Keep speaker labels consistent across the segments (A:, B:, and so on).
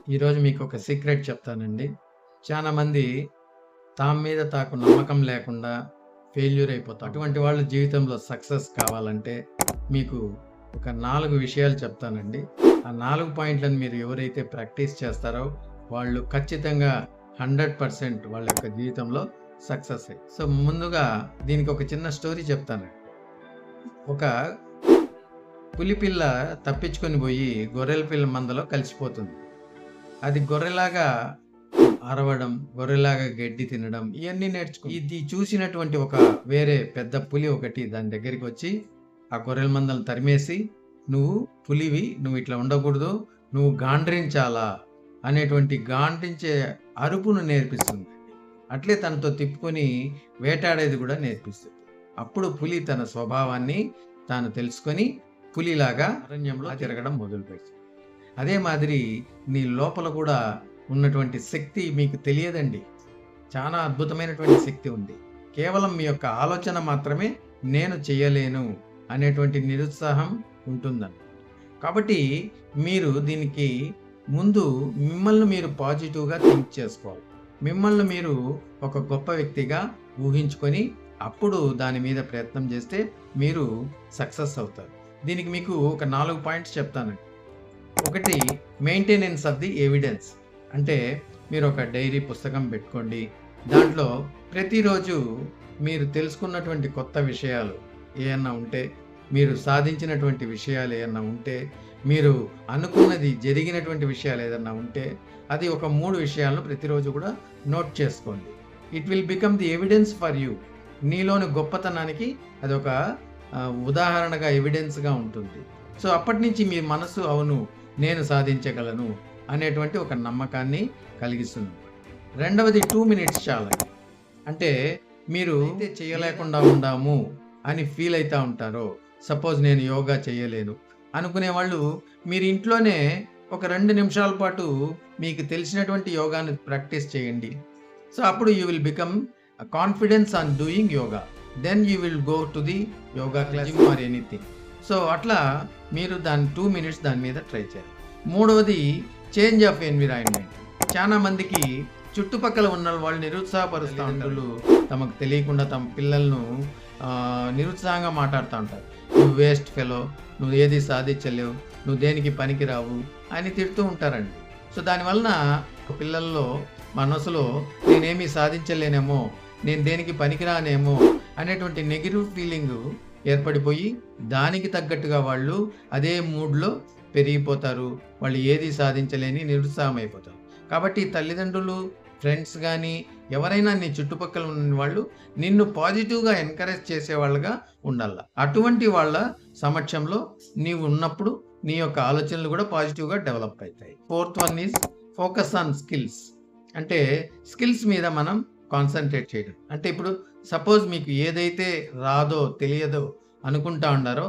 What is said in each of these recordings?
A: ఈరోజు మీకు ఒక సీక్రెట్ చెప్తానండి. చాలా మంది తాము మీద తాకు నమ్మకం లేకుండా ఫెయిల్యూర్ అయిపోతారు. అటువంటి వాళ్ళు జీవితంలో సక్సెస్ కావాలంటే మీకు ఒక 4 విషయాలు చెప్తానండి. ఆ 4 పాయింట్లను మీరు ఎవరైతే ప్రాక్టీస్ చేస్తారో వాళ్ళు ఖచ్చితంగా 100% వాళ్ళ యొక్క జీవితంలో సక్సెస్ అయ్యి. సో, ముందుగా దీనికి ఒక చిన్న స్టోరీ చెప్తానండి. ఒక పులిపిల్ల తప్పించుకొని పోయి గొర్రెల పిల్ల మందలో కలిసిపోతుంది. అది గొర్రెలాగా అరవడం, గొర్రెలాగా గడ్డి తినడం ఇయన్నీ ఇది చూసినటువంటి ఒక వేరే పెద్ద పులి ఒకటి దాని దగ్గరికి వచ్చి ఆ గొర్రెల మందలను తరిమేసి, "నువ్వు పులివి, నువ్వు ఇట్లా ఉండకూడదు, నువ్వు గాండ్రించాలా" అనేటువంటి గాండ్రించే అరుపును నేర్పిస్తుంది. అట్లే తనతో తిప్పుకొని వేటాడేది కూడా నేర్పిస్తుంది. అప్పుడు పులి తన స్వభావాన్ని తాను తెలుసుకొని పులిలాగా అరణ్యంలో తిరగడం మొదలుపెట్టింది. అదే మాదిరి నీ లోపల కూడా ఉన్నటువంటి శక్తి మీకు తెలియదండి. చాలా అద్భుతమైనటువంటి శక్తి ఉంది. కేవలం మీ యొక్క ఆలోచన మాత్రమే నేను చేయలేను అనేటువంటి నిరుత్సాహం ఉంటుందని. కాబట్టి మీరు దీనికి ముందు మిమ్మల్ని మీరు పాజిటివ్‌గా థింక్ చేసుకోవాలి. మిమ్మల్ని మీరు ఒక గొప్ప వ్యక్తిగా ఊహించుకొని అప్పుడు దాని మీద ప్రయత్నం చేస్తే మీరు సక్సెస్ అవుతారు. దీనికి మీకు ఒక 4 పాయింట్స్ చెప్తానండి. ఒకటి, మెయింటెనెన్స్ ఆఫ్ ది ఎవిడెన్స్. అంటే మీరు ఒక డైరీ పుస్తకం పెట్టుకోండి. దాంట్లో ప్రతిరోజు మీరు తెలుసుకున్నటువంటి కొత్త విషయాలు ఏమన్నా ఉంటే, మీరు సాధించినటువంటి విషయాలు ఏమన్నా ఉంటే, మీరు అనుకున్నది జరిగినటువంటి విషయాలు ఏదన్నా ఉంటే, అది ఒక 3 విషయాలను ప్రతిరోజు కూడా నోట్ చేసుకోండి. It will become the evidence for you. నీలోని గొప్పతనానికి అదొక ఉదాహరణగా, ఎవిడెన్స్‌గా ఉంటుంది. సో, అప్పటి నుంచి మీ మనసు అవును నేను సాధించగలను అనేటువంటి ఒక నమ్మకాన్ని కలిగిస్తుంది. రెండవది 2 మినిట్స్ చాలండి. అంటే మీరు అయితే చేయలేకుండా ఉండాము అని ఫీల్ అవుతూ ఉంటారో, సపోజ్ నేను యోగా చేయలేను అనుకునే వాళ్ళు మీరు ఇంట్లోనే ఒక 2 నిమిషాల పాటు మీకు తెలిసినటువంటి యోగాని ప్రాక్టీస్ చేయండి. సో, అప్పుడు you will become confidence on doing yoga. Then you will go to the yoga class or anything. So, అట్లా మీరు 2 మినిట్స్ దాని మీద ట్రై చేయాలి. మూడవది చేంజ్ ఆఫ్ ఎన్విరాన్మెంట్. చాలా మందికి చుట్టుపక్కల ఉన్న వాళ్ళు నిరుత్సాహపరుస్తూ ఉంటారు. తమకు తెలియకుండా తమ పిల్లలను నిరుత్సాహంగా మాట్లాడుతూ ఉంటారు. "నువ్వు వేస్ట్ ఫెలో, నువ్వు ఏది సాధించలేవు, నువ్వు దేనికి పనికిరావు" అని తిడుతూ ఉంటారండి. సో, దానివలన పిల్లల్లో మనసులో నేనేమీ సాధించలేనేమో, నేను దేనికి పనికిరానేమో అనేటువంటి నెగిటివ్ ఫీలింగ్ ఏర్పడిపోయి దానికి తగ్గట్టుగా వాళ్ళు అదే మూడ్లో పెరిగిపోతారు. వాళ్ళు ఏది సాధించలేని నిరుత్సాహం అయిపోతారు. కాబట్టి తల్లిదండ్రులు, ఫ్రెండ్స్ కానీ ఎవరైనా నీ చుట్టుపక్కల ఉన్న వాళ్ళు నిన్ను పాజిటివ్గా ఎంకరేజ్ చేసేవాళ్ళుగా ఉండాలి. అటువంటి వాళ్ళ సమక్షంలో నీవు ఉన్నప్పుడు నీ యొక్క ఆలోచనలు కూడా పాజిటివ్గా డెవలప్ అవుతాయి. Fourth one is focus on skills. అంటే స్కిల్స్ మీద మనం కాన్సన్ట్రేట్ చేయడం. అంటే ఇప్పుడు సపోజ్ మీకు ఏదైతే రాదో, తెలియదో అనుకుంటా ఉన్నారో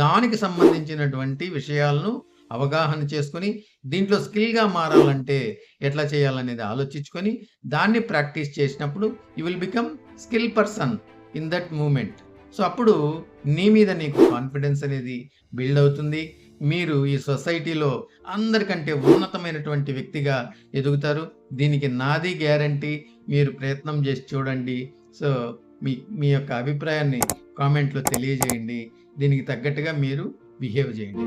A: దానికి సంబంధించినటువంటి విషయాలను అవగాహన చేసుకొని దీంట్లో స్కిల్గా మారాలంటే ఎట్లా చేయాలనేది ఆలోచించుకొని దాన్ని ప్రాక్టీస్ చేసినప్పుడు you will become skill person in that moment. So, అప్పుడు నీ మీద నీకు కాన్ఫిడెన్స్ అనేది బిల్డ్ అవుతుంది. మీరు ఈ సొసైటీలో అందరికంటే ఉన్నతమైనటువంటి వ్యక్తిగా ఎదుగుతారు. దీనికి నాది గ్యారంటీ. మీరు ప్రయత్నం చేసి చూడండి. సో, మీ యొక్క అభిప్రాయాన్ని కామెంట్లో తెలియజేయండి. దీనికి తగ్గట్టుగా మీరు బిహేవ్ చేయండి.